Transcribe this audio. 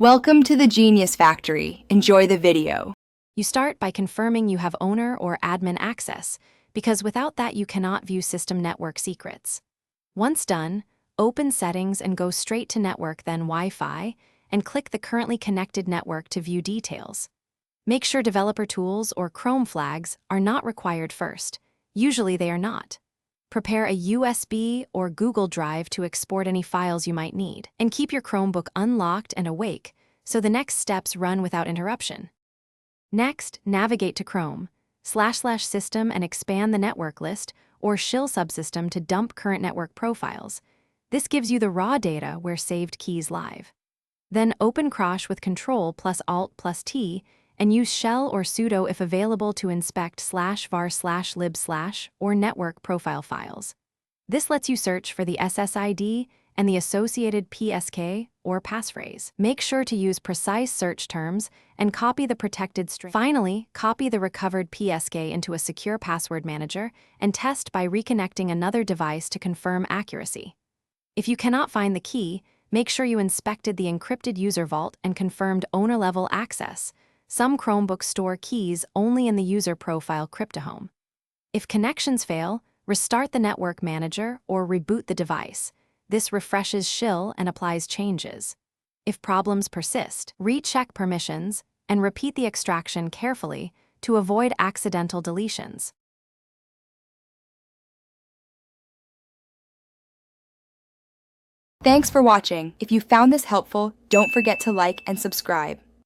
Welcome to the Genius Factory. Enjoy the video. You start by confirming you have owner or admin access, because without that you cannot view system network secrets. Once done, open Settings and go straight to Network, then Wi-Fi, and click the currently connected network to view details. Make sure developer tools or Chrome flags are not required first. Usually they are not. Prepare a USB or Google Drive to export any files you might need, and keep your Chromebook unlocked and awake so the next steps run without interruption. Next, navigate to Chrome, //system and expand the network list or shill subsystem to dump current network profiles. This gives you the raw data where saved keys live. Then open Crash with Ctrl+Alt+T and use shell or sudo if available to inspect /var/lib/ or network profile files. This lets you search for the SSID and the associated PSK or passphrase. Make sure to use precise search terms and copy the protected string. Finally, copy the recovered PSK into a secure password manager and test by reconnecting another device to confirm accuracy. If you cannot find the key, make sure you inspected the encrypted user vault and confirmed owner-level access. Some Chromebooks store keys only in the user profile cryptohome. If connections fail, restart the network manager or reboot the device. This refreshes shill and applies changes. If problems persist, recheck permissions and repeat the extraction carefully to avoid accidental deletions. Thanks for watching. If you found this helpful, don't forget to like and subscribe.